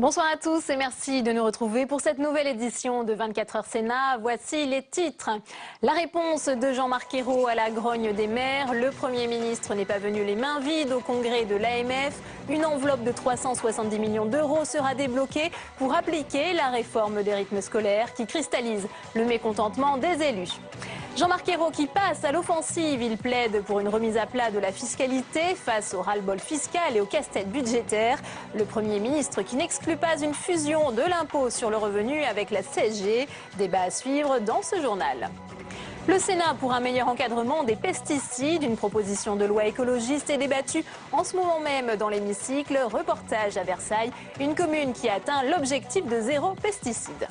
Bonsoir à tous et merci de nous retrouver pour cette nouvelle édition de 24 heures Sénat. Voici les titres. La réponse de Jean-Marc Ayrault à la grogne des maires. Le Premier ministre n'est pas venu les mains vides au congrès de l'AMF. Une enveloppe de 370 millions d'euros sera débloquée pour appliquer la réforme des rythmes scolaires qui cristallise le mécontentement des élus. Jean-Marc Ayrault qui passe à l'offensive, il plaide pour une remise à plat de la fiscalité face au ras-le-bol fiscal et au casse-tête budgétaire. Le Premier ministre qui n'exclut pas une fusion de l'impôt sur le revenu avec la CSG. Débat à suivre dans ce journal. Le Sénat pour un meilleur encadrement des pesticides, une proposition de loi écologiste est débattue en ce moment même dans l'hémicycle. Reportage à Versailles, une commune qui atteint l'objectif de 0 pesticides.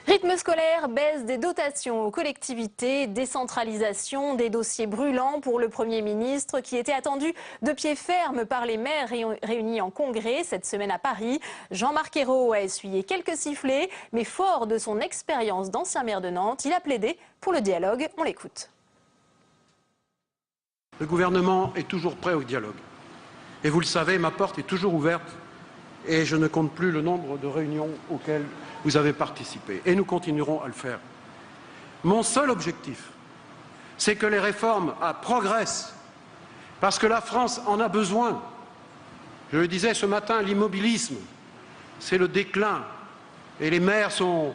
Rythme scolaire, baisse des dotations aux collectivités, décentralisation des dossiers brûlants pour le Premier ministre qui était attendu de pied ferme par les maires réunis en congrès cette semaine à Paris. Jean-Marc Ayrault a essuyé quelques sifflets, mais fort de son expérience d'ancien maire de Nantes, il a plaidé pour le dialogue. On l'écoute. Le gouvernement est toujours prêt au dialogue. Et vous le savez, ma porte est toujours ouverte et je ne compte plus le nombre de réunions auxquelles vous avez participé, et nous continuerons à le faire. Mon seul objectif, c'est que les réformes progressent, parce que la France en a besoin. Je le disais ce matin, l'immobilisme, c'est le déclin, et les maires sont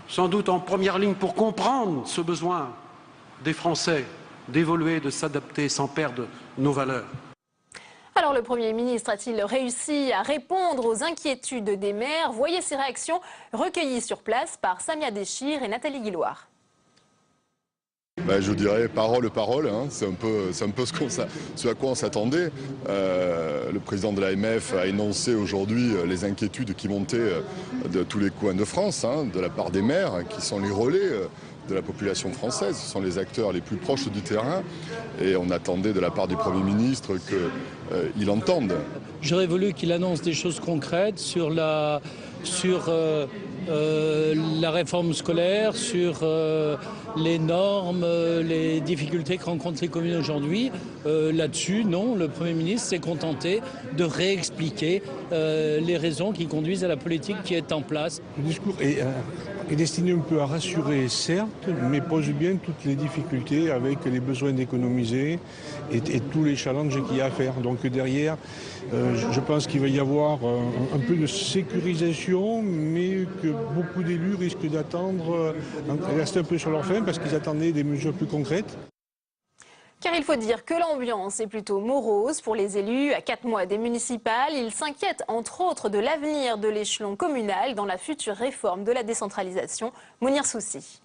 sans doute en première ligne pour comprendre ce besoin des Français d'évoluer, de s'adapter sans perdre nos valeurs. Alors le Premier ministre a-t-il réussi à répondre aux inquiétudes des maires? Voyez ces réactions recueillies sur place par Samia Déchir et Nathalie Guilloire. Je dirais parole, hein. C'est un peu ce à quoi on s'attendait. Le président de l'AMF a énoncé aujourd'hui les inquiétudes qui montaient de tous les coins de France, hein, de la part des maires, qui sont les relais de la population française. Ce sont les acteurs les plus proches du terrain. Et on attendait de la part du Premier ministre qu'il entende. J'aurais voulu qu'il annonce des choses concrètes sur la réforme scolaire, sur les normes, les difficultés que rencontrent les communes aujourd'hui. Là-dessus, non, le Premier ministre s'est contenté de réexpliquer les raisons qui conduisent à la politique qui est en place. Le discours est destiné un peu à rassurer, certes, mais pose bien toutes les difficultés avec les besoins d'économiser et tous les challenges qu'il y a à faire. Donc derrière, je pense qu'il va y avoir un peu de sécurisation, mais que beaucoup d'élus risquent d'attendre, rester un peu sur leur faim parce qu'ils attendaient des mesures plus concrètes. Car il faut dire que l'ambiance est plutôt morose pour les élus. À 4 mois des municipales, ils s'inquiètent entre autres de l'avenir de l'échelon communal dans la future réforme de la décentralisation. Mounir Soussi.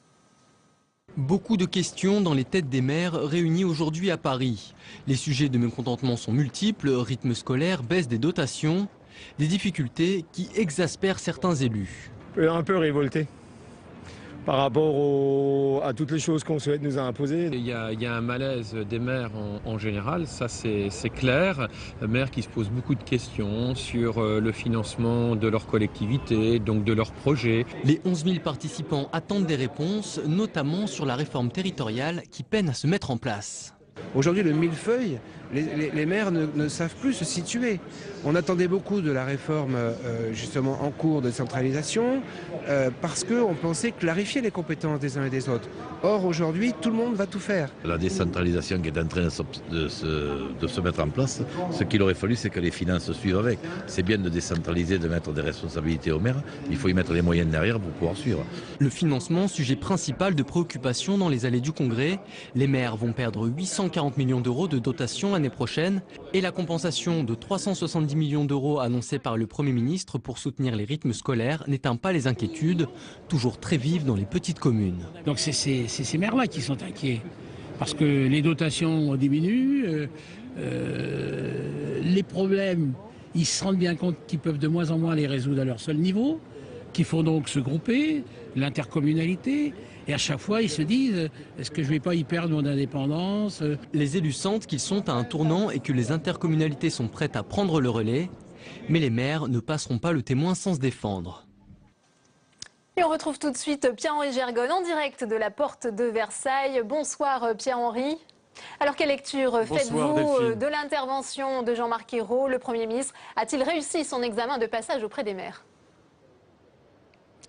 Beaucoup de questions dans les têtes des maires réunis aujourd'hui à Paris. Les sujets de mécontentement sont multiples, rythme scolaire, baisse des dotations, des difficultés qui exaspèrent certains élus. Un peu révolté par rapport à toutes les choses qu'on souhaite nous a imposées. Il y a un malaise des maires en général, ça c'est clair. Maires qui se posent beaucoup de questions sur le financement de leur collectivité, donc de leurs projets. Les 11 000 participants attendent des réponses, notamment sur la réforme territoriale qui peine à se mettre en place. Aujourd'hui, le millefeuille, les maires ne savent plus se situer. On attendait beaucoup de la réforme justement en cours de centralisation parce qu'on pensait clarifier les compétences des uns et des autres. Or, aujourd'hui, tout le monde va tout faire. La décentralisation qui est en train de se mettre en place, ce qu'il aurait fallu, c'est que les finances suivent avec. C'est bien de décentraliser, de mettre des responsabilités aux maires, il faut y mettre les moyens derrière pour pouvoir suivre. Le financement, sujet principal de préoccupation dans les allées du Congrès. Les maires vont perdre 840 millions d'euros de dotation l'année prochaine et la compensation de 370 millions d'euros annoncée par le Premier ministre pour soutenir les rythmes scolaires n'éteint pas les inquiétudes, toujours très vives dans les petites communes. Donc c'est ces maires-là qui sont inquiets, parce que les dotations diminuent, les problèmes, ils se rendent bien compte qu'ils peuvent de moins en moins les résoudre à leur seul niveau, qu'il faut donc se grouper, l'intercommunalité. Et à chaque fois, ils se disent, est-ce que je ne vais pas y perdre mon indépendance? Les élus sentent qu'ils sont à un tournant et que les intercommunalités sont prêtes à prendre le relais. Mais les maires ne passeront pas le témoin sans se défendre. Et on retrouve tout de suite Pierre-Henri Gergonne en direct de la porte de Versailles. Bonsoir Pierre-Henri. Alors quelle lecture faites-vous Delphine. de l'intervention de Jean-Marc Ayrault? Le Premier ministre a-t-il réussi son examen de passage auprès des maires?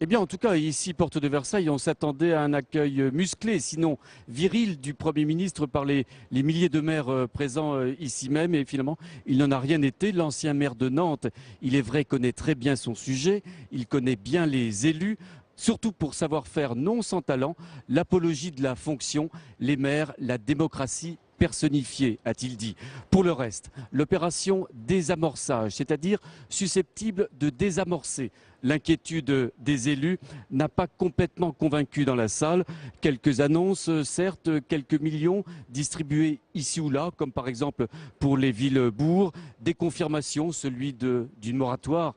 Eh bien, en tout cas, ici, porte de Versailles, on s'attendait à un accueil musclé, sinon viril, du Premier ministre par les milliers de maires présents ici même. Et finalement, il n'en a rien été. L'ancien maire de Nantes, il est vrai, connaît très bien son sujet. Il connaît bien les élus. Surtout pour savoir faire, non sans talent, l'apologie de la fonction, les maires, la démocratie personnifiée, a-t-il dit. Pour le reste, l'opération désamorçage, c'est-à-dire susceptible de désamorcer l'inquiétude des élus, n'a pas complètement convaincu dans la salle. Quelques annonces, certes, quelques millions distribués ici ou là, comme par exemple pour les villes-bourgs, des confirmations, celui d'une moratoire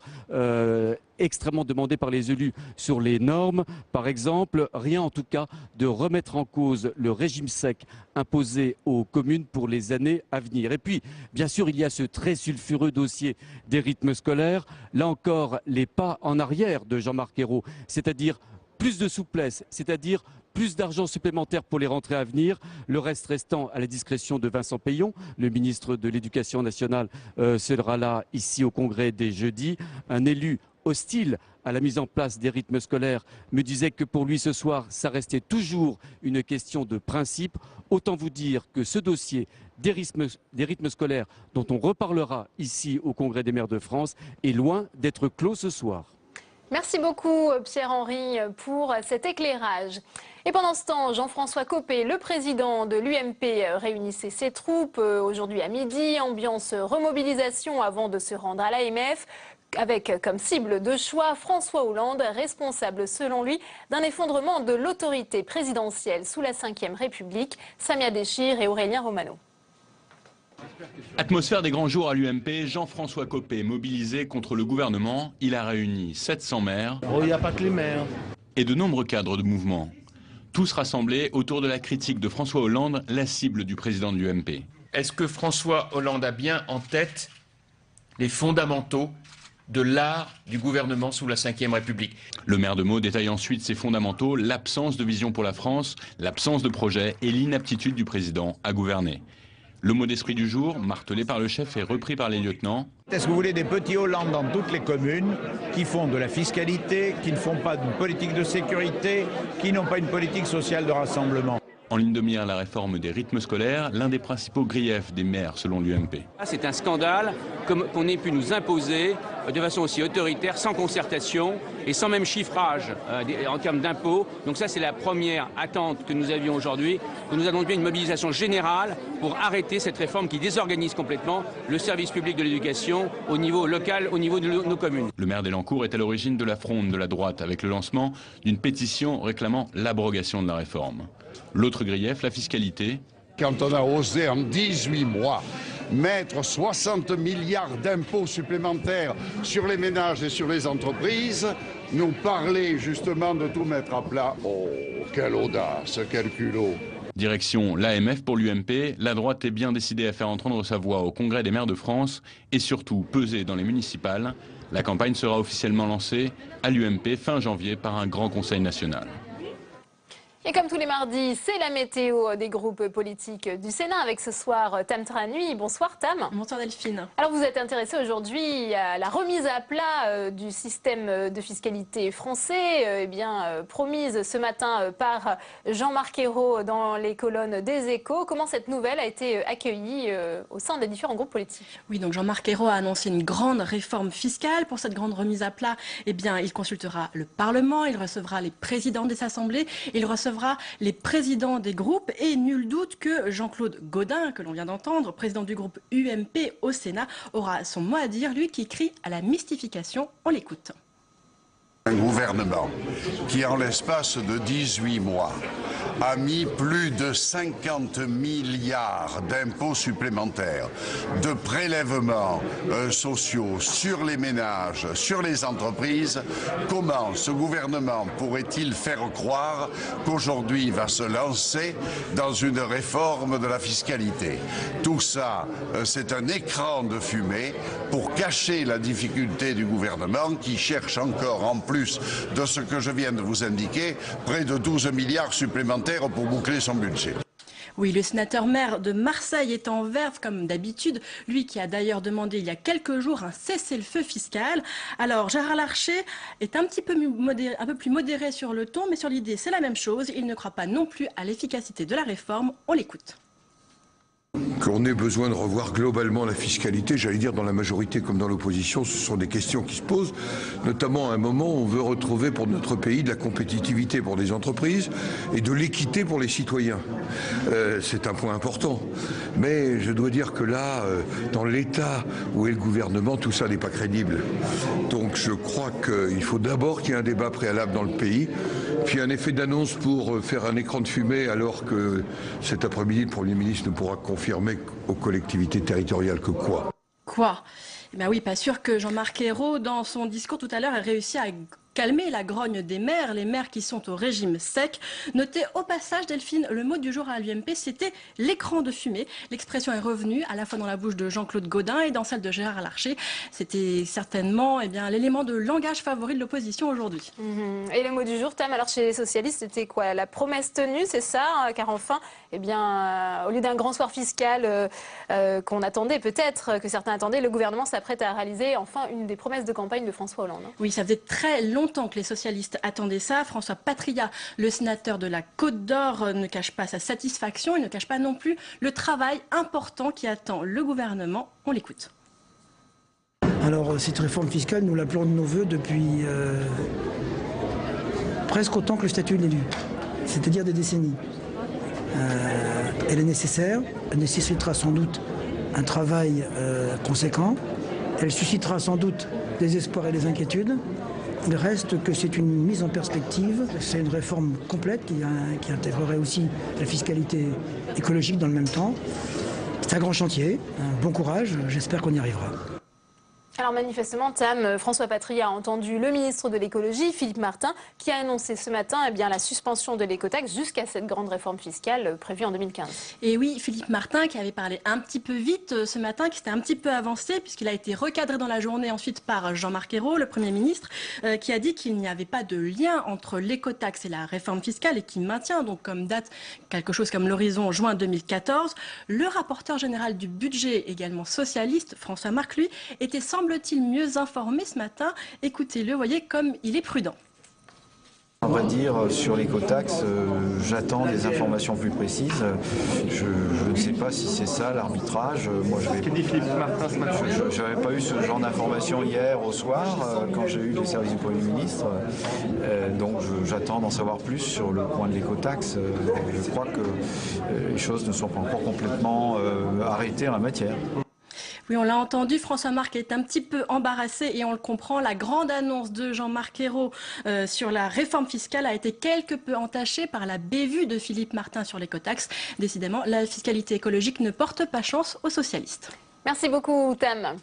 extrêmement demandée par les élus sur les normes, par exemple, rien en tout cas de remettre en cause le régime sec imposé aux communes pour les années à venir. Et puis, bien sûr, il y a ce très sulfureux dossier des rythmes scolaires. Là encore, les pas en arrière de Jean-Marc Ayrault, c'est-à-dire plus de souplesse, c'est-à-dire plus d'argent supplémentaire pour les rentrées à venir, le reste restant à la discrétion de Vincent Peillon, le ministre de l'Éducation nationale sera là ici au Congrès dès jeudi. Un élu hostile à la mise en place des rythmes scolaires me disait que pour lui ce soir, ça restait toujours une question de principe. Autant vous dire que ce dossier des rythmes scolaires dont on reparlera ici au Congrès des maires de France est loin d'être clos ce soir. Merci beaucoup Pierre-Henri pour cet éclairage. Et pendant ce temps, Jean-François Copé, le président de l'UMP, réunissait ses troupes aujourd'hui à midi. Ambiance remobilisation avant de se rendre à l'AMF, avec comme cible de choix François Hollande, responsable selon lui d'un effondrement de l'autorité présidentielle sous la Ve République. Samia Déchir et Aurélien Romano. Atmosphère des grands jours à l'UMP, Jean-François Copé mobilisé contre le gouvernement. Il a réuni 700 maires. Il n'y a pas que les maires. Et de nombreux cadres de mouvement. Tous rassemblés autour de la critique de François Hollande, la cible du président de l'UMP. Est-ce que François Hollande a bien en tête les fondamentaux de l'art du gouvernement sous la Ve République? Le maire de Meaux détaille ensuite ses fondamentaux, l'absence de vision pour la France, l'absence de projet et l'inaptitude du président à gouverner. Le mot d'esprit du jour, martelé par le chef et repris par les lieutenants. Est-ce que vous voulez des petits Hollande dans toutes les communes qui font de la fiscalité, qui ne font pas d'une politique de sécurité, qui n'ont pas une politique sociale de rassemblement? En ligne de mire, la réforme des rythmes scolaires, l'un des principaux griefs des maires selon l'UMP. C'est un scandale qu'on ait pu nous imposer de façon aussi autoritaire, sans concertation et sans même chiffrage en termes d'impôts. Donc ça, c'est la première attente que nous avions aujourd'hui. Nous avons bien une mobilisation générale pour arrêter cette réforme qui désorganise complètement le service public de l'éducation au niveau local, au niveau de nos communes. Le maire d'Elancourt est à l'origine de la fronde de la droite avec le lancement d'une pétition réclamant l'abrogation de la réforme. L'autre grief, la fiscalité. Quand on a osé en 18 mois mettre 60 milliards d'impôts supplémentaires sur les ménages et sur les entreprises, nous parler justement de tout mettre à plat. Oh, quelle audace, quel culot! Direction l'AMF pour l'UMP, la droite est bien décidée à faire entendre sa voix au Congrès des maires de France et surtout peser dans les municipales. La campagne sera officiellement lancée à l'UMP fin janvier par un grand conseil national. Et comme tous les mardis, c'est la météo des groupes politiques du Sénat avec ce soir Tam Tranui. Bonsoir Tam. Bonsoir Delphine. Alors vous êtes intéressé aujourd'hui à la remise à plat du système de fiscalité français, promise ce matin par Jean-Marc Ayrault dans les colonnes des Échos. Comment cette nouvelle a été accueillie au sein des différents groupes politiques? Oui, donc Jean-Marc Ayrault a annoncé une grande réforme fiscale. Pour cette grande remise à plat, il consultera le Parlement, il recevra les présidents des assemblées, il recevra les présidents des groupes et nul doute que Jean-Claude Gaudin, que l'on vient d'entendre, président du groupe UMP au Sénat, aura son mot à dire, lui qui crie à la mystification. On l'écoute. Un gouvernement qui, en l'espace de 18 mois, a mis plus de 50 milliards d'impôts supplémentaires, de prélèvements sociaux sur les ménages, sur les entreprises. Comment ce gouvernement pourrait-il faire croire qu'aujourd'hui il va se lancer dans une réforme de la fiscalité? Tout ça, c'est un écran de fumée pour cacher la difficulté du gouvernement qui cherche encore, en plus de ce que je viens de vous indiquer, près de 12 milliards supplémentaires pour boucler son budget. Oui, le sénateur maire de Marseille est en verve comme d'habitude, lui qui a d'ailleurs demandé il y a quelques jours un cessez-le-feu fiscal. Alors Gérard Larcher est un peu plus modéré sur le ton, mais sur l'idée c'est la même chose. Il ne croit pas non plus à l'efficacité de la réforme. On l'écoute. Qu'on ait besoin de revoir globalement la fiscalité, j'allais dire dans la majorité comme dans l'opposition, ce sont des questions qui se posent, notamment à un moment où on veut retrouver pour notre pays de la compétitivité pour les entreprises et de l'équité pour les citoyens. C'est un point important. Mais je dois dire que là, dans l'état où est le gouvernement, tout ça n'est pas crédible. Donc je crois qu'il faut d'abord qu'il y ait un débat préalable dans le pays, puis un effet d'annonce pour faire un écran de fumée alors que cet après-midi, le Premier ministre ne pourra confirmer aux collectivités territoriales que quoi ? Quoi ? Eh bien oui, pas sûr que Jean-Marc Ayrault, dans son discours tout à l'heure, ait réussi à calmer la grogne des maires, les maires qui sont au régime sec. Notez au passage, Delphine, le mot du jour à l'UMP, c'était l'écran de fumée. L'expression est revenue à la fois dans la bouche de Jean-Claude Gaudin et dans celle de Gérard Larcher. C'était certainement l'élément de langage favori de l'opposition aujourd'hui. Et le mot du jour, Tam, alors chez les socialistes, c'était quoi? La promesse tenue, c'est ça? Car enfin, au lieu d'un grand soir fiscal qu'on attendait peut-être, que certains attendaient, le gouvernement s'apprête à réaliser enfin une des promesses de campagne de François Hollande. Oui, ça faisait très longtemps que les socialistes attendaient ça. François Patria, le sénateur de la Côte d'Or, ne cache pas sa satisfaction. Il ne cache pas non plus le travail important qui attend le gouvernement. On l'écoute. Alors, cette réforme fiscale, nous l'appelons de nos voeux depuis presque autant que le statut de l'élu, c'est-à-dire des décennies. Elle est nécessaire, elle nécessitera sans doute un travail conséquent, elle suscitera sans doute des espoirs et des inquiétudes. Il reste que c'est une mise en perspective, c'est une réforme complète qui intégrerait aussi la fiscalité écologique dans le même temps. C'est un grand chantier, un bon courage, j'espère qu'on y arrivera. Alors manifestement, Tam, François Patria a entendu le ministre de l'écologie, Philippe Martin, qui a annoncé ce matin la suspension de l'écotaxe jusqu'à cette grande réforme fiscale prévue en 2015. Et oui, Philippe Martin qui avait parlé un petit peu vite ce matin, qui s'était un petit peu avancé puisqu'il a été recadré dans la journée ensuite par Jean-Marc Ayrault, le Premier ministre, qui a dit qu'il n'y avait pas de lien entre l'écotaxe et la réforme fiscale et qui maintient donc comme date quelque chose comme l'horizon juin 2014. Le rapporteur général du budget, également socialiste, François Marc, lui, était semble-t-il mieux informé ce matin. Écoutez-le, voyez comme il est prudent. On va dire sur l'écotaxe, j'attends des informations plus précises. Je ne sais pas si c'est ça l'arbitrage. Moi, je n'avais pas eu ce genre d'informations hier au soir quand j'ai eu les services du Premier ministre. Donc j'attends d'en savoir plus sur le point de l'écotaxe. Je crois que les choses ne sont pas encore complètement arrêtées en la matière. Oui, on l'a entendu, François Marc est un petit peu embarrassé et on le comprend. La grande annonce de Jean-Marc Ayrault sur la réforme fiscale a été quelque peu entachée par la bévue de Philippe Martin sur l'écotaxe. Décidément, la fiscalité écologique ne porte pas chance aux socialistes. Merci beaucoup, Tam.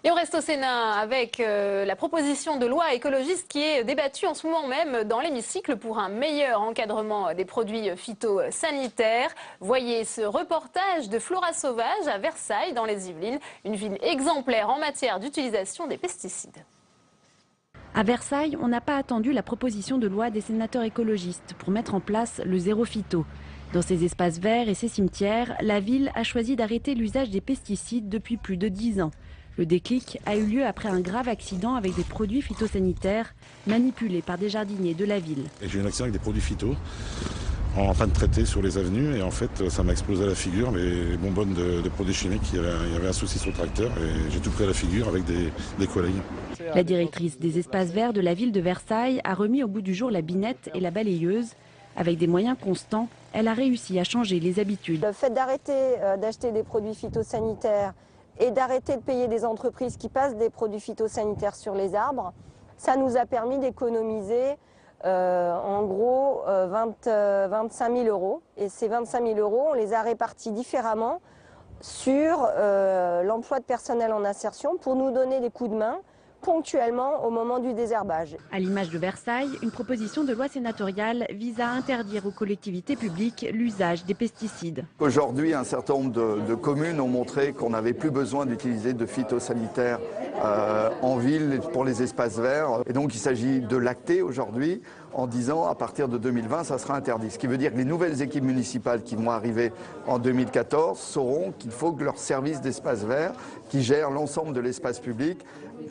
Et on reste au Sénat avec la proposition de loi écologiste qui est débattue en ce moment même dans l'hémicycle pour un meilleur encadrement des produits phytosanitaires. Voyez ce reportage de Flora Sauvage à Versailles dans les Yvelines, une ville exemplaire en matière d'utilisation des pesticides. À Versailles, on n'a pas attendu la proposition de loi des sénateurs écologistes pour mettre en place le zéro phyto. Dans ses espaces verts et ses cimetières, la ville a choisi d'arrêter l'usage des pesticides depuis plus de 10 ans. Le déclic a eu lieu après un grave accident avec des produits phytosanitaires manipulés par des jardiniers de la ville. J'ai eu un accident avec des produits phyto en train de traiter sur les avenues et en fait ça m'a explosé à la figure, les bonbonnes de produits chimiques, il y avait un souci sur le tracteur et j'ai tout pris à la figure avec des collègues. La directrice des espaces verts de la ville de Versailles a remis au bout du jour la binette et la balayeuse. Avec des moyens constants, elle a réussi à changer les habitudes. Le fait d'arrêter d'acheter des produits phytosanitaires et d'arrêter de payer des entreprises qui passent des produits phytosanitaires sur les arbres, ça nous a permis d'économiser en gros 25 000 euros. Et ces 25 000 euros, on les a répartis différemment sur l'emploi de personnel en insertion pour nous donner des coups de main ponctuellement au moment du désherbage. À l'image de Versailles, une proposition de loi sénatoriale vise à interdire aux collectivités publiques l'usage des pesticides. Aujourd'hui, un certain nombre de communes ont montré qu'on n'avait plus besoin d'utiliser de phytosanitaires en ville pour les espaces verts. Et donc il s'agit de l'acter aujourd'hui en disant à partir de 2020 ça sera interdit. Ce qui veut dire que les nouvelles équipes municipales qui vont arriver en 2014 sauront qu'il faut que leur service d'espace vert, qui gère l'ensemble de l'espace public,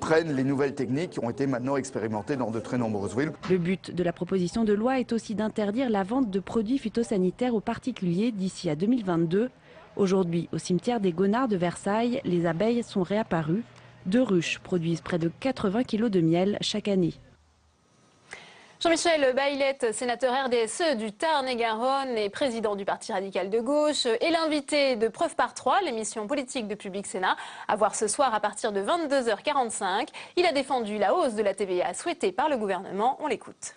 prennent les nouvelles techniques qui ont été maintenant expérimentées dans de très nombreuses villes. Le but de la proposition de loi est aussi d'interdire la vente de produits phytosanitaires aux particuliers d'ici à 2022. Aujourd'hui, au cimetière des Gonards de Versailles, les abeilles sont réapparues. 2 ruches produisent près de 80 kg de miel chaque année. Jean-Michel Baillet, sénateur RDSE du Tarn-et-Garonne et président du Parti radical de gauche, est l'invité de Preuve par 3, l'émission politique de Public Sénat, à voir ce soir à partir de 22h45. Il a défendu la hausse de la TVA souhaitée par le gouvernement. On l'écoute.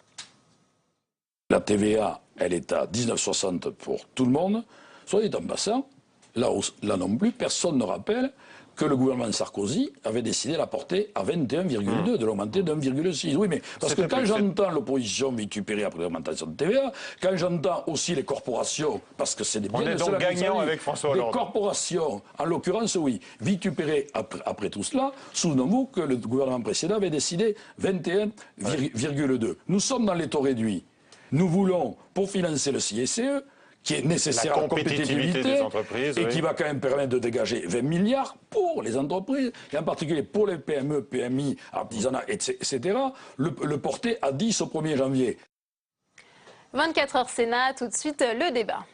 La TVA, elle est à 19,60 pour tout le monde. Soit dit en passant, là non plus, personne ne rappelle que le gouvernement Sarkozy avait décidé de la porter à 21,2, de l'augmenter de 1,6. Oui, mais parce que quand j'entends l'opposition vitupérer après l'augmentation de TVA, quand j'entends aussi les corporations, parce que c'est des biens on est donc gagnant avec François Hollande. Les corporations, en l'occurrence, oui, vitupérer après tout cela, souvenons-vous que le gouvernement précédent avait décidé 21,2. Nous sommes dans les taux réduits. Nous voulons, pour financer le CICE, qui est nécessaire à la compétitivité des entreprises, et qui va quand même permettre de dégager 20 milliards pour les entreprises, et en particulier pour les PME, PMI, artisanat, etc., le porter à 10 au 1er janvier. 24h Sénat, tout de suite le débat.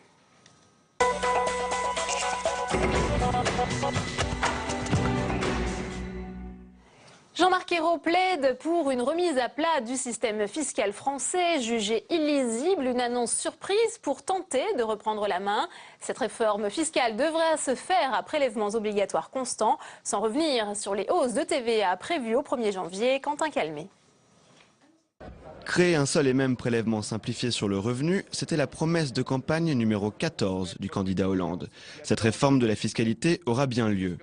Jean-Marc Ayrault plaide pour une remise à plat du système fiscal français, jugé illisible, une annonce surprise pour tenter de reprendre la main. Cette réforme fiscale devra se faire à prélèvements obligatoires constants, sans revenir sur les hausses de TVA prévues au 1er janvier. Quentin Calmet. Créer un seul et même prélèvement simplifié sur le revenu, c'était la promesse de campagne numéro 14 du candidat Hollande. Cette réforme de la fiscalité aura bien lieu.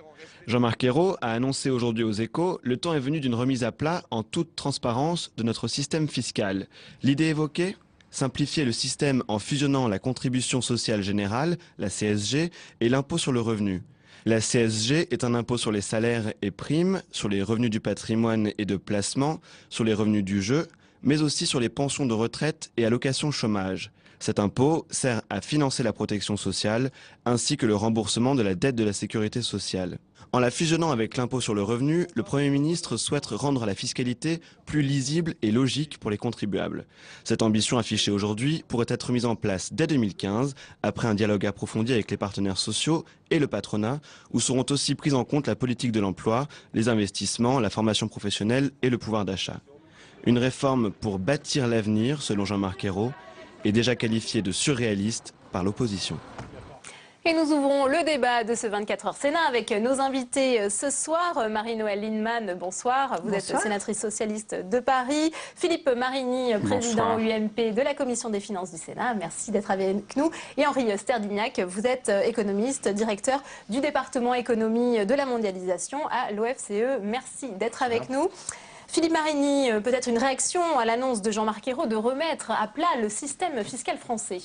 Jean-Marc Ayrault a annoncé aujourd'hui aux Échos, le temps est venu d'une remise à plat en toute transparence de notre système fiscal. L'idée évoquée ? Simplifier le système en fusionnant la contribution sociale générale, la CSG, et l'impôt sur le revenu. La CSG est un impôt sur les salaires et primes, sur les revenus du patrimoine et de placement, sur les revenus du jeu, mais aussi sur les pensions de retraite et allocations chômage. Cet impôt sert à financer la protection sociale ainsi que le remboursement de la dette de la sécurité sociale. En la fusionnant avec l'impôt sur le revenu, le Premier ministre souhaite rendre la fiscalité plus lisible et logique pour les contribuables. Cette ambition affichée aujourd'hui pourrait être mise en place dès 2015, après un dialogue approfondi avec les partenaires sociaux et le patronat, où seront aussi prises en compte la politique de l'emploi, les investissements, la formation professionnelle et le pouvoir d'achat. Une réforme pour bâtir l'avenir, selon Jean-Marc Ayrault, est déjà qualifiée de surréaliste par l'opposition. Et nous ouvrons le débat de ce 24h Sénat avec nos invités ce soir. Marie-Noëlle Lienemann, bonsoir. Vous êtes sénatrice socialiste de Paris. Philippe Marigny, président UMP de la Commission des finances du Sénat. Merci d'être avec nous. Et Henri Sterdignac, vous êtes économiste, directeur du département économie de la mondialisation à l'OFCE. Merci d'être avec nous. Philippe Marigny, peut-être une réaction à l'annonce de Jean-Marc Ayrault de remettre à plat le système fiscal français.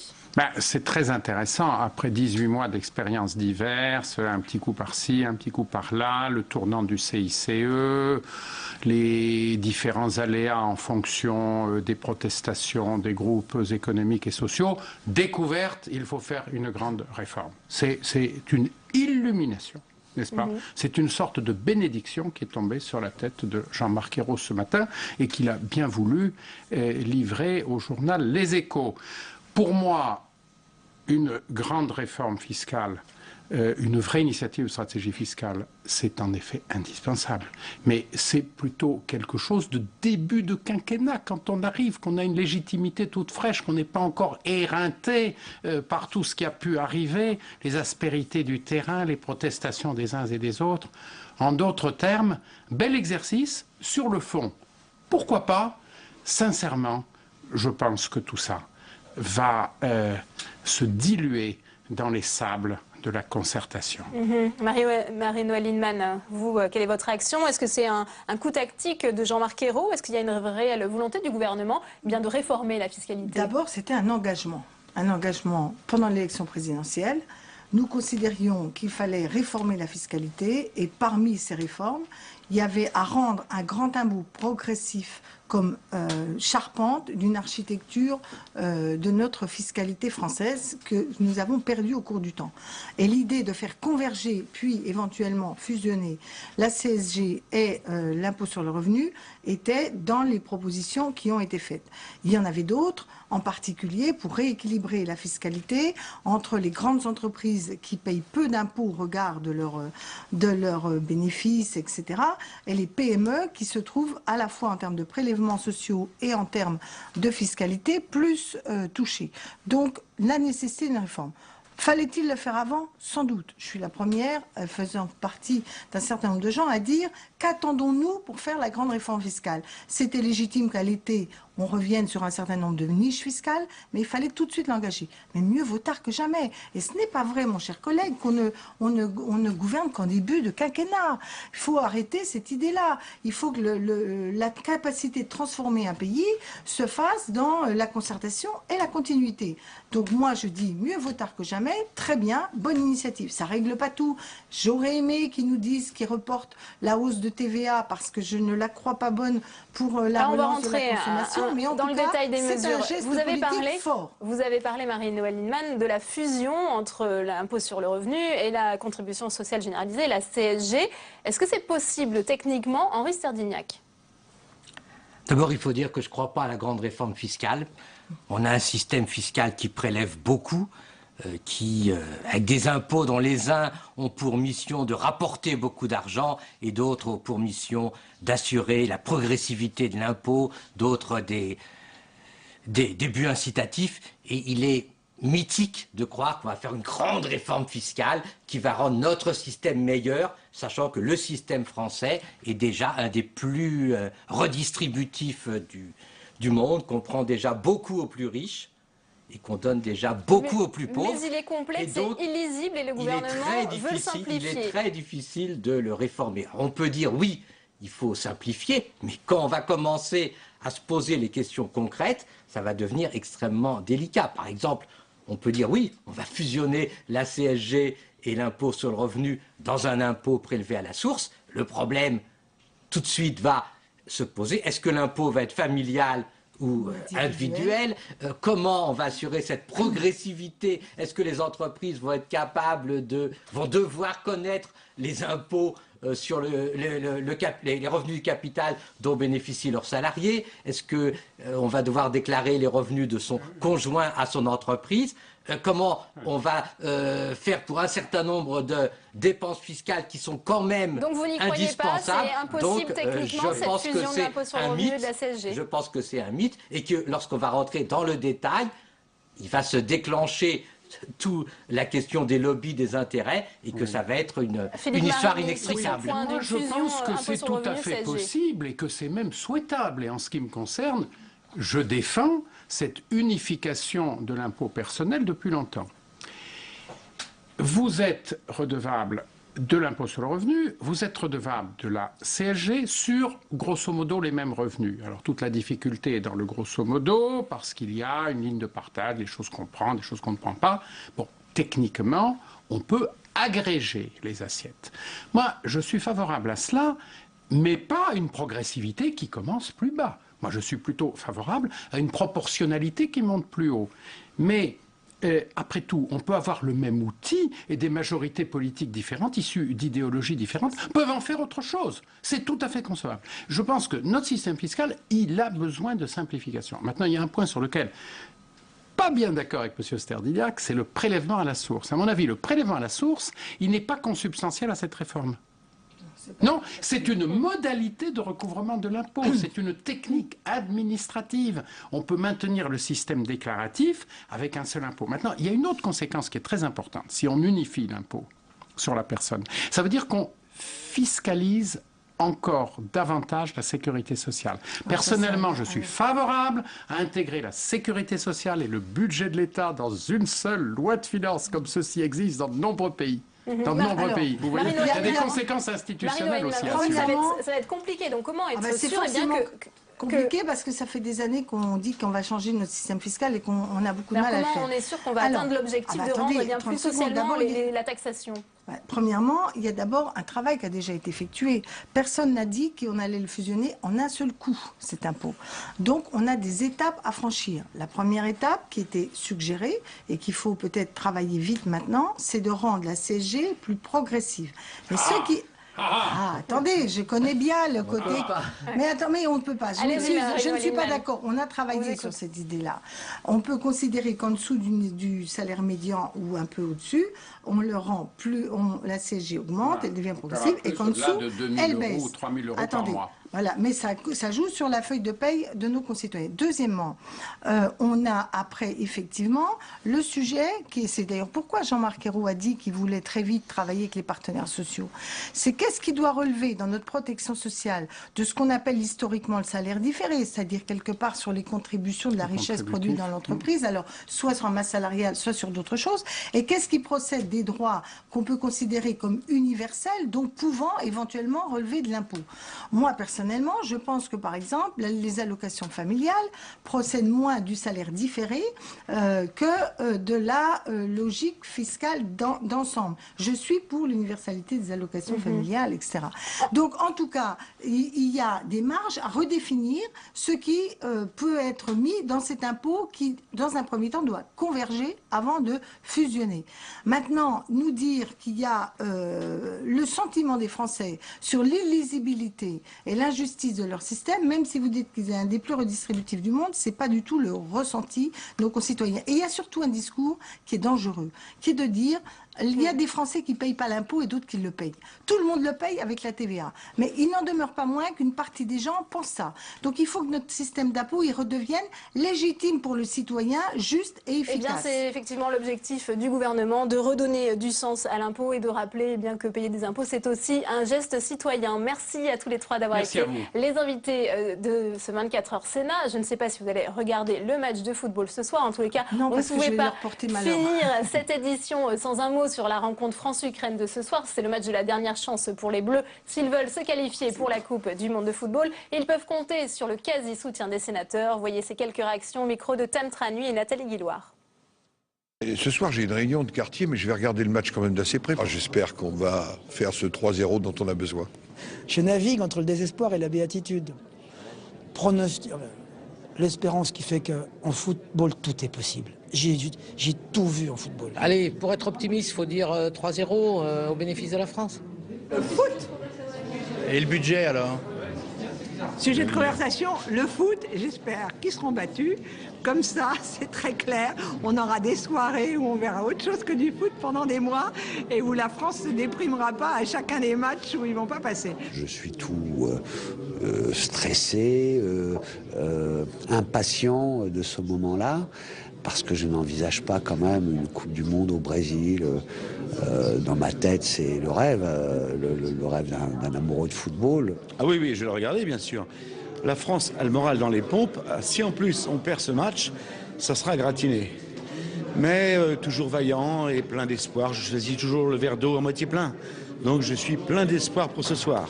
C'est très intéressant. Après 18 mois d'expériences diverses, un petit coup par-ci, un petit coup par-là, le tournant du CICE, les différents aléas en fonction des protestations des groupes économiques et sociaux, découverte, il faut faire une grande réforme. C'est une illumination. N'est-ce pas ? C'est une sorte de bénédiction qui est tombée sur la tête de Jean-Marc Ayrault ce matin et qu'il a bien voulu livrer au journal Les Échos. Pour moi, une grande réforme fiscale, une vraie initiative de stratégie fiscale, c'est en effet indispensable. Mais c'est plutôt quelque chose de début de quinquennat, quand on arrive, qu'on a une légitimité toute fraîche, qu'on n'est pas encore éreinté par tout ce qui a pu arriver, les aspérités du terrain, les protestations des uns et des autres. En d'autres termes, bel exercice sur le fond. Pourquoi pas ? Sincèrement, je pense que tout ça va se diluer dans les sables de la concertation. Marie-Noëlle Lienemann, vous, quelle est votre réaction? Est-ce que c'est un coup tactique de Jean-Marc Ayrault? Est-ce qu'il y a une réelle volonté du gouvernement de réformer la fiscalité? D'abord, c'était un engagement pendant l'élection présidentielle. Nous considérions qu'il fallait réformer la fiscalité et parmi ces réformes, il y avait à rendre un grand impôt progressif comme charpente d'une architecture de notre fiscalité française que nous avons perdue au cours du temps. Et l'idée de faire converger, puis éventuellement fusionner la CSG et l'impôt sur le revenu était dans les propositions qui ont été faites. Il y en avait d'autres, en particulier pour rééquilibrer la fiscalité entre les grandes entreprises qui payent peu d'impôts au regard de leurs bénéfices, etc., et les PME qui se trouvent à la fois en termes de prélèvements sociaux et en termes de fiscalité plus touchés. Donc la nécessité d'une réforme. Fallait-il le faire avant? Sans doute. Je suis la première, faisant partie d'un certain nombre de gens, à dire qu'attendons-nous pour faire la grande réforme fiscale? C'était légitime qu'à l'été, on revienne sur un certain nombre de niches fiscales, mais il fallait tout de suite l'engager. Mais mieux vaut tard que jamais. Et ce n'est pas vrai, mon cher collègue, qu'on ne gouverne qu'en début de quinquennat. Il faut arrêter cette idée-là. Il faut que la capacité de transformer un pays se fasse dans la concertation et la continuité. Donc moi, je dis mieux vaut tard que jamais. Très bien, bonne initiative. Ça règle pas tout. J'aurais aimé qu'ils nous disent qu'ils reportent la hausse de TVA parce que je ne la crois pas bonne pour la relance de la consommation. Mais en dans tout le cas, détail des mesures. Vous avez parlé, Marie-Noëlle Lienemann, de la fusion entre l'impôt sur le revenu et la contribution sociale généralisée, la CSG. Est-ce que c'est possible techniquement, Henri Sterdignac? D'abord, il faut dire que je ne crois pas à la grande réforme fiscale. On a un système fiscal qui prélève beaucoup, avec des impôts dont les uns ont pour mission de rapporter beaucoup d'argent et d'autres ont pour mission d'assurer la progressivité de l'impôt, d'autres des buts incitatifs. Et il est mythique de croire qu'on va faire une grande réforme fiscale qui va rendre notre système meilleur, sachant que le système français est déjà un des plus redistributifs du monde, qu'on prend déjà beaucoup aux plus riches et qu'on donne déjà beaucoup aux plus pauvres. Mais il est complexe et illisible et le gouvernement veut le simplifier. Il est très difficile de le réformer. On peut dire oui, il faut simplifier, mais quand on va commencer à se poser les questions concrètes, ça va devenir extrêmement délicat. Par exemple, on peut dire oui, on va fusionner la CSG et l'impôt sur le revenu dans un impôt prélevé à la source. Le problème, tout de suite, va se poser. Est-ce que l'impôt va être familial ou individuel? Comment on va assurer cette progressivité? Est-ce que les entreprises vont être capables vont devoir connaître les impôts sur les revenus du capital dont bénéficient leurs salariés? Est-ce qu'on va devoir déclarer les revenus de son conjoint à son entreprise? Comment on va faire pour un certain nombre de dépenses fiscales qui sont quand même indispensables? Donc vous n'y croyez pas, c'est impossible techniquement cette fusion de l'impôt sur le revenu de la CSG? Je pense que c'est un mythe et que lorsqu'on va rentrer dans le détail, il va se déclencher toute la question des lobbies, des intérêts, et que ça va être une histoire inextricable. Moi, je pense que c'est tout à fait possible et que c'est même souhaitable. Et en ce qui me concerne, je défends cette unification de l'impôt personnel depuis longtemps. Vous êtes redevable de l'impôt sur le revenu, vous êtes redevable de la CSG sur, grosso modo, les mêmes revenus. Alors, toute la difficulté est dans le grosso modo, parce qu'il y a une ligne de partage, des choses qu'on prend, des choses qu'on ne prend pas. Bon, techniquement, on peut agréger les assiettes. Moi, je suis favorable à cela, mais pas à une progressivité qui commence plus bas. Moi, je suis plutôt favorable à une proportionnalité qui monte plus haut. Mais après tout, on peut avoir le même outil et des majorités politiques différentes, issues d'idéologies différentes, peuvent en faire autre chose. C'est tout à fait concevable. Je pense que notre système fiscal, il a besoin de simplification. Maintenant, il y a un point sur lequel, pas bien d'accord avec M. Sterdignac, c'est le prélèvement à la source. À mon avis, le prélèvement à la source, il n'est pas consubstantiel à cette réforme. Non, c'est une modalité de recouvrement de l'impôt, c'est une technique administrative. On peut maintenir le système déclaratif avec un seul impôt. Maintenant, il y a une autre conséquence qui est très importante. Si on unifie l'impôt sur la personne, ça veut dire qu'on fiscalise encore davantage la sécurité sociale. Personnellement, je suis favorable à intégrer la sécurité sociale et le budget de l'État dans une seule loi de finances, comme ceci existe dans de nombreux pays. Dans de nombreux pays. Vous voyez, il y a des conséquences institutionnelles aussi. Ça va être compliqué. Donc comment être sûr Compliqué parce que ça fait des années qu'on dit qu'on va changer notre système fiscal et qu'on a beaucoup de mal à le faire. Comment on est sûr qu'on va atteindre l'objectif de rendre bien plus socialement la taxation? Premièrement, il y a d'abord un travail qui a déjà été effectué. Personne n'a dit qu'on allait le fusionner en un seul coup, cet impôt. Donc, on a des étapes à franchir. La première étape, qui était suggérée et qu'il faut peut-être travailler vite maintenant, c'est de rendre la CSG plus progressive. Mais ceux qui... attendez, je connais bien le côté... Mais attendez, on ne peut pas. Je ne suis pas d'accord. On a travaillé sur cette idée-là. On peut considérer qu'en dessous du salaire médian ou un peu au-dessus, on le rend plus... la CSG augmente, elle devient progressive, et qu'en dessous, elle baisse. Ou 3 000 € Attendez. par mois. Voilà, mais ça joue sur la feuille de paye de nos concitoyens. Deuxièmement, on a après, effectivement, le sujet, c'est d'ailleurs pourquoi Jean-Marc Ayrault a dit qu'il voulait très vite travailler avec les partenaires sociaux. C'est qu'est-ce qui doit relever dans notre protection sociale de ce qu'on appelle historiquement le salaire différé, c'est-à-dire quelque part sur les contributions de la richesse produite dans l'entreprise, alors soit sur la masse salariale, soit sur d'autres choses, et qu'est-ce qui procède des droits qu'on peut considérer comme universels, donc pouvant éventuellement relever de l'impôt. Moi, personnellement, je pense que, par exemple, les allocations familiales procèdent moins du salaire différé que de la logique fiscale d'ensemble. Je suis pour l'universalité des allocations familiales, etc. Donc, en tout cas, il y a des marges à redéfinir ce qui peut être mis dans cet impôt qui, dans un premier temps, doit converger avant de fusionner. Maintenant, nous dire qu'il y a le sentiment des Français sur l'illisibilité et l'injustice de leur système, même si vous dites qu'ils sont un des plus redistributifs du monde, c'est pas du tout le ressenti de nos concitoyens. Et il y a surtout un discours qui est dangereux, qui est de dire il y a des Français qui ne payent pas l'impôt et d'autres qui le payent. Tout le monde le paye avec la TVA. Mais il n'en demeure pas moins qu'une partie des gens pensent ça. Donc il faut que notre système d'impôt il redevienne légitime pour le citoyen, juste et efficace. Eh bien, c'est effectivement l'objectif du gouvernement de redonner du sens à l'impôt et de rappeler bien que payer des impôts, c'est aussi un geste citoyen. Merci à tous les trois d'avoir été les invités de ce 24 heures Sénat. Je ne sais pas si vous allez regarder le match de football ce soir. En tous les cas, non, on ne pouvait pas finir malheur. cette édition sans un mot sur la rencontre France-Ukraine de ce soir. C'est le match de la dernière chance pour les Bleus. S'ils veulent se qualifier pour la Coupe du monde de football, ils peuvent compter sur le quasi-soutien des sénateurs. Voyez ces quelques réactions au micro de Tam Tranui et Nathalie Guilloire. Ce soir, j'ai une réunion de quartier, mais je vais regarder le match quand même d'assez près. J'espère qu'on va faire ce 3-0 dont on a besoin. Je navigue entre le désespoir et la béatitude. L'espérance qui fait qu'en football, tout est possible. J'ai tout vu en football. Allez, pour être optimiste, il faut dire 3-0 au bénéfice de la France. Le foot. Et le budget alors? Sujet de conversation, le foot, j'espère qu'ils seront battus. Comme ça, c'est très clair. On aura des soirées où on verra autre chose que du foot pendant des mois et où la France ne se déprimera pas à chacun des matchs où ils ne vont pas passer. Je suis tout stressé, impatient de ce moment-là, parce que je n'envisage pas quand même une Coupe du Monde au Brésil. Dans ma tête, c'est le rêve d'un amoureux de football. Ah oui, oui, je vais le regarder, bien sûr. La France a le moral dans les pompes. Si en plus on perd ce match, ça sera gratiné. Mais toujours vaillant et plein d'espoir. Je choisis toujours le verre d'eau à moitié plein. Donc je suis plein d'espoir pour ce soir,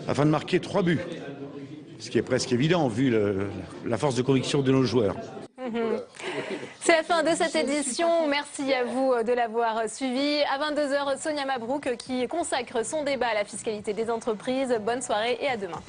afin de marquer 3 buts. Ce qui est presque évident, vu la force de conviction de nos joueurs. C'est la fin de cette édition. Merci à vous de l'avoir suivi. À 22h, Sonia Mabrouk qui consacre son débat à la fiscalité des entreprises. Bonne soirée et à demain.